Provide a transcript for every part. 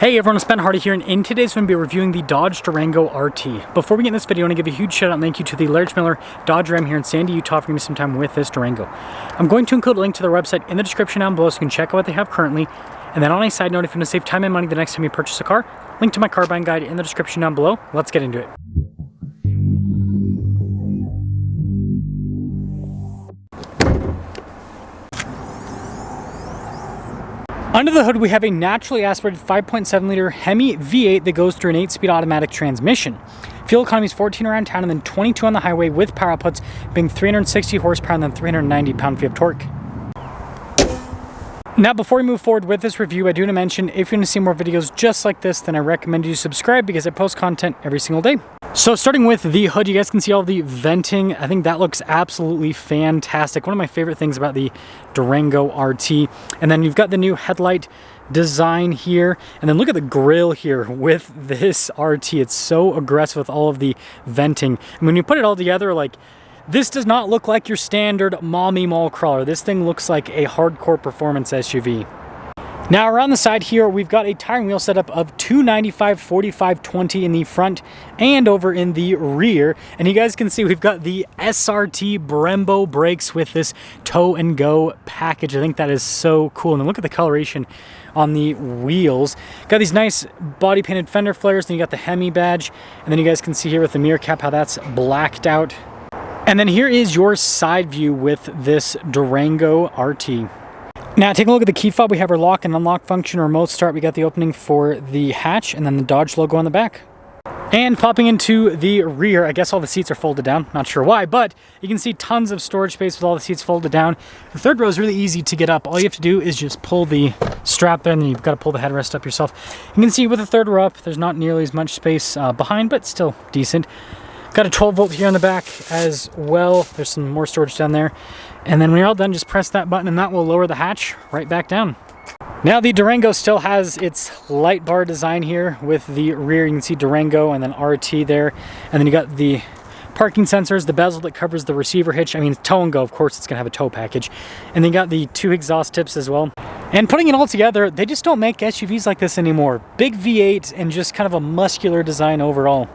Hey everyone, it's Ben Hardy here, and in today's video, I'm going to be reviewing the Dodge Durango RT. Before we get in this video, I want to give a huge shout out and thank you to the Large Miller Dodge Ram here in Sandy, Utah for giving me some time with this Durango. I'm going to include a link to their website in the description down below so you can check out what they have currently. And then on a side note, if you want to save time and money the next time you purchase a car, link to my car buying guide in the description down below. Let's get into it. Under the hood, we have a naturally aspirated 5.7 liter Hemi V8 that goes through an 8-speed automatic transmission. Fuel economy is 14 around town and then 22 on the highway, with power outputs being 360 horsepower and then 390 pound-feet of torque. Now, before we move forward with this review, I do want to mention, if you want to see more videos just like this, then I recommend you subscribe because I post content every single day. So starting with the hood, you guys can see all the venting. I think that looks absolutely fantastic. One of my favorite things about the Durango RT. And then you've got the new headlight design here. And then look at the grille here with this RT. It's so aggressive with all of the venting. And when you put it all together, like, this does not look like your standard mommy mall crawler. This thing looks like a hardcore performance SUV. Now around the side here, we've got a tire and wheel setup of 295, 45, 20 in the front and over in the rear. And you guys can see we've got the SRT Brembo brakes with this tow and go package. I think that is so cool. And then look at the coloration on the wheels. Got these nice body painted fender flares. Then you got the Hemi badge. And then you guys can see here with the mirror cap how that's blacked out. And then here is your side view with this Durango RT. Now, taking a look at the key fob, we have our lock and unlock function, remote start. We got the opening for the hatch and then the Dodge logo on the back. And popping into the rear, I guess all the seats are folded down. Not sure why, but you can see tons of storage space with all the seats folded down. The third row is really easy to get up. All you have to do is just pull the strap there, and then you've got to pull the headrest up yourself. You can see with the third row up, there's not nearly as much space behind, but still decent. Got a 12 volt here on the back as well. There's some more storage down there. And then when you're all done, just press that button and that will lower the hatch right back down. Now the Durango still has its light bar design here with the rear. You can see Durango and then RT there. And then you got the parking sensors, the bezel that covers the receiver hitch. I mean, tow and go, of course, it's gonna have a tow package. And then you got the 2 exhaust tips as well. And putting it all together, they just don't make SUVs like this anymore. Big V8 and just kind of a muscular design overall.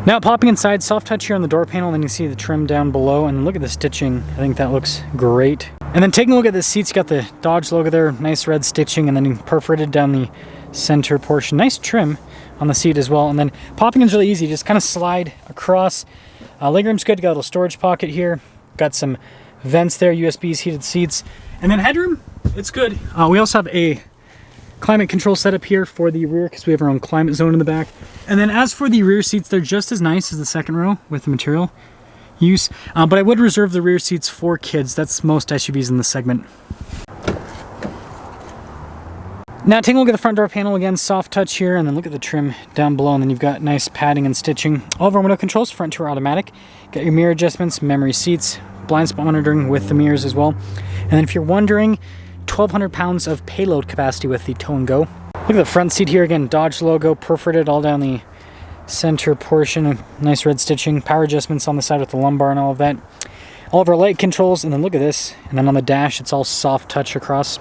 Now popping inside, soft touch here on the door panel, and then you see the trim down below, and look at the stitching. I think that looks great. And then taking a look at the seats, you got the Dodge logo there, nice red stitching, and then perforated down the center portion. Nice trim on the seat as well. And then popping in is really easy, just kind of slide across. Legroom's good, got a little storage pocket here. Got some vents there, USBs, heated seats. And then headroom, it's good. We also have a climate control setup here for the rear because we have our own climate zone in the back. And then as for the rear seats, they're just as nice as the second row with the material use, but I would reserve the rear seats for kids. That's most SUVs in this segment. Now taking a look at the front door panel, again, soft touch here, and then look at the trim down below, and then you've got nice padding and stitching. All of our window controls, front to automatic. Got your mirror adjustments, memory seats, blind spot monitoring with the mirrors as well. And then if you're wondering, 1,200 pounds of payload capacity with the tow and go. Look at the front seat here, again, Dodge logo, perforated all down the center portion, nice red stitching, power adjustments on the side with the lumbar and all of that. All of our light controls, and then look at this, and then on the dash, it's all soft touch across.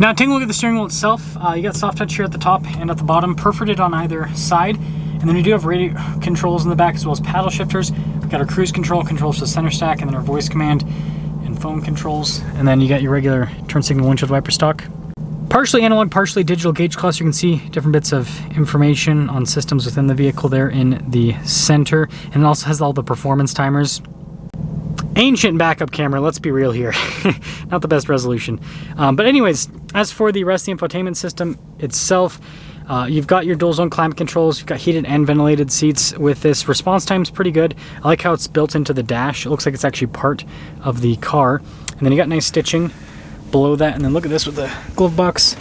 Now taking a look at the steering wheel itself, you got soft touch here at the top and at the bottom, perforated on either side. And then we do have radio controls in the back as well as paddle shifters. We've got our cruise control, controls for the center stack, and then our voice command and phone controls. And then you got your regular turn signal windshield wiper stock. Partially analog, partially digital gauge cluster. You can see different bits of information on systems within the vehicle there in the center. And it also has all the performance timers. Ancient backup camera, let's be real here. Not the best resolution. But anyways, as for the rest of the infotainment system itself, you've got your dual zone climate controls, you've got heated and ventilated seats with this. Response time's pretty good. I like how it's built into the dash. It looks like it's actually part of the car. And then you got nice stitching below that. And then look at this with the glove box.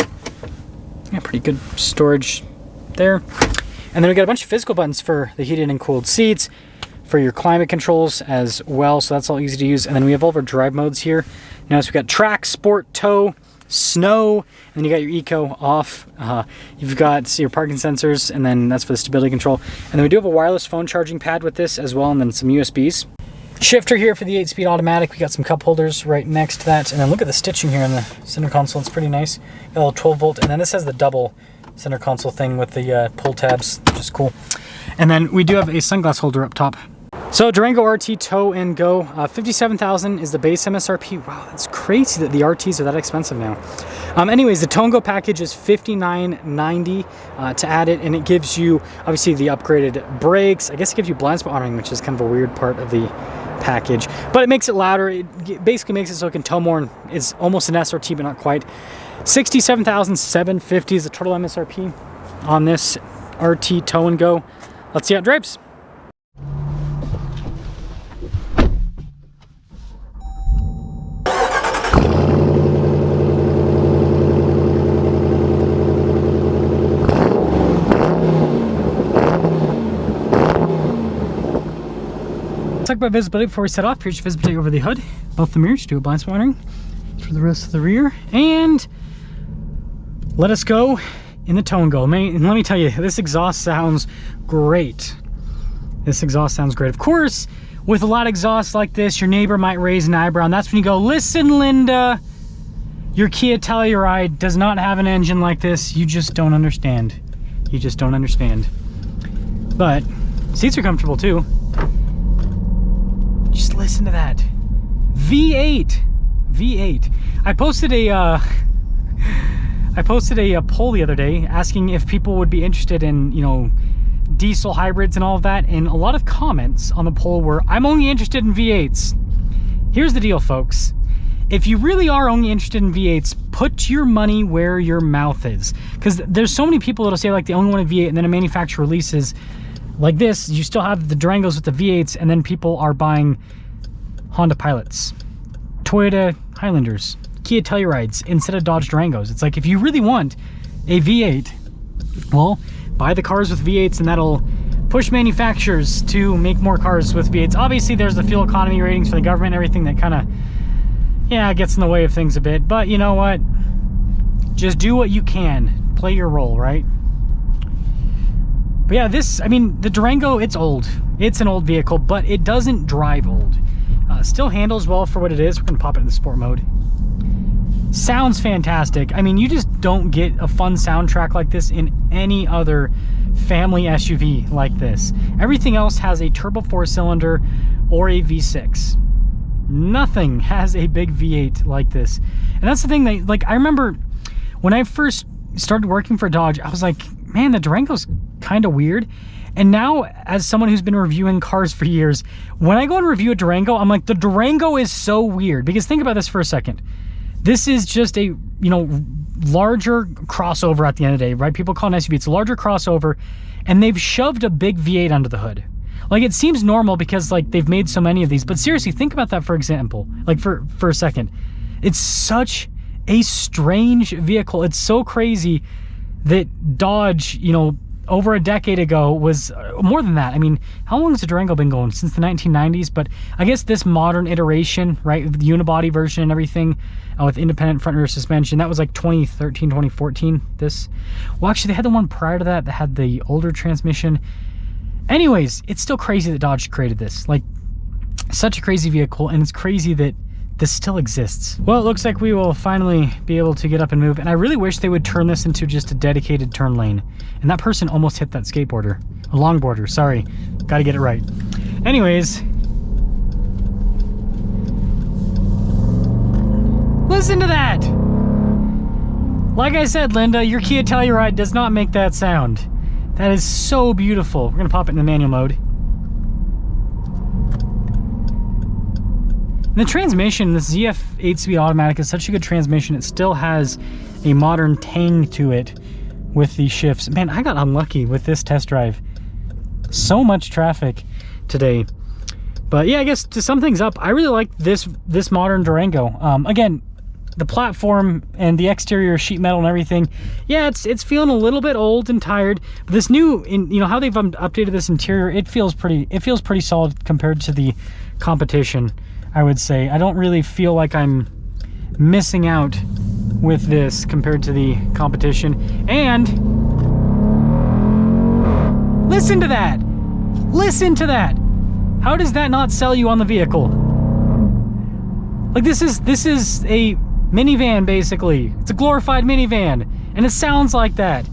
Yeah, pretty good storage there. And then we got a bunch of physical buttons for the heated and cooled seats, for your climate controls as well. So that's all easy to use. And then we have all of our drive modes here. Now, so we've got track, sport, tow, snow, and then you got your eco off. You've got your parking sensors, and then that's for the stability control. And then we do have a wireless phone charging pad with this as well, and then some USBs. Shifter here for the 8-speed automatic. We got some cup holders right next to that, and then look at the stitching here in the center console. It's pretty nice. Got a little 12 volt, and then this has the double center console thing with the pull tabs, which is cool. And then we do have a sunglass holder up top. So Durango RT tow and go, $57,000 is the base MSRP. Wow, that's crazy that the RTs are that expensive now. Anyways, the tow and go package is $59.90 to add it, and it gives you obviously the upgraded brakes. I guess it gives you blind spot monitoring, which is kind of a weird part of the package, but it makes it louder. It basically makes it so it can tow more, and it's almost an SRT, but not quite. $67,750 is the total MSRP on this RT tow and go. Let's see how it drives. Let's talk about visibility before we set off. Here's your visibility over the hood. Both the mirrors, do a blind spot monitoring for the rest of the rear. And let us go in the tow and go. And let me tell you, this exhaust sounds great. This exhaust sounds great. Of course, with a lot of exhaust like this, your neighbor might raise an eyebrow, and that's when you go, listen, Linda, your Kia Telluride does not have an engine like this. You just don't understand. You just don't understand. But seats are comfortable too. Just listen to that. V8. I posted a poll the other day asking if people would be interested in, you know, diesel hybrids and all of that, and a lot of comments on the poll were, I'm only interested in V8s. Here's the deal, folks. If you really are only interested in V8s, put your money where your mouth is, because there's so many people that'll say like they only want a V8, and then a manufacturer releases like this, you still have the Durangos with the V8s, and then people are buying Honda Pilots, Toyota Highlanders, Kia Tellurides instead of Dodge Durangos. It's like, if you really want a V8, well, buy the cars with V8s, and that'll push manufacturers to make more cars with V8s. Obviously, there's the fuel economy ratings for the government and everything that kind of, yeah, gets in the way of things a bit. But you know what? Just do what you can. Play your role, right? But yeah, this, I mean, the Durango, it's old. It's an old vehicle, but it doesn't drive old. Still handles well for what it is. We're gonna pop it in the sport mode. Sounds fantastic. I mean, you just don't get a fun soundtrack like this in any other family SUV like this. Everything else has a turbo 4-cylinder or a V6. Nothing has a big V8 like this. And that's the thing that, like, I remember when I first started working for Dodge, I was like, man, the Durango's kind of weird. And now, as someone who's been reviewing cars for years, when I go and review a Durango, I'm like, the Durango is so weird. Because think about this for a second. This is just a, you know, larger crossover at the end of the day, right? People call it an SUV. It's a larger crossover, and they've shoved a big V8 under the hood. Like, it seems normal because, like, they've made so many of these. But seriously, think about that for example. Like, for a second. It's such a strange vehicle. It's so crazy that Dodge, you know, over a decade ago was more than that. I mean, how long has the Durango been going? Since the 1990s. But I guess this modern iteration, right, with the unibody version and everything, with independent front rear suspension, that was like 2013, 2014. This, well, actually, they had the one prior to that that had the older transmission. Anyways, it's still crazy that Dodge created this. Like, such a crazy vehicle, and it's crazy that this still exists. Well, it looks like we will finally be able to get up and move, and I really wish they would turn this into just a dedicated turn lane. And that person almost hit that skateboarder. A longboarder, sorry. Gotta get it right. Anyways. Listen to that! Like I said, Linda, your Kia Telluride does not make that sound. That is so beautiful. We're gonna pop it in the manual mode. And the transmission, the ZF 8-speed automatic, is such a good transmission. It still has a modern tang to it with these shifts. Man, I got unlucky with this test drive. So much traffic today. But yeah, I guess to sum things up, I really like this modern Durango. Again, the platform and the exterior sheet metal and everything, yeah, it's feeling a little bit old and tired. But this new, you know, how they've updated this interior, it feels pretty solid compared to the competition, I would say. I don't really feel like I'm missing out with this compared to the competition. And listen to that. Listen to that. How does that not sell you on the vehicle? Like, this is a minivan, basically. It's a glorified minivan, and it sounds like that.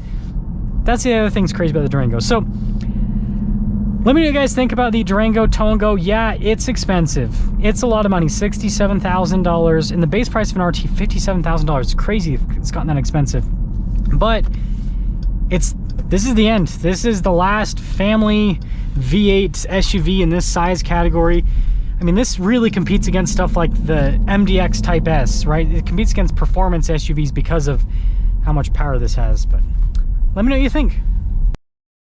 That's the other thing's crazy about the Durango. So let me know what you guys think about the Durango Tow & Go. Yeah, it's expensive. It's a lot of money, $67,000. And the base price of an RT, $57,000. It's crazy if it's gotten that expensive. But this is the end. This is the last family V8 SUV in this size category. I mean, this really competes against stuff like the MDX Type S, right? It competes against performance SUVs because of how much power this has. But let me know what you think.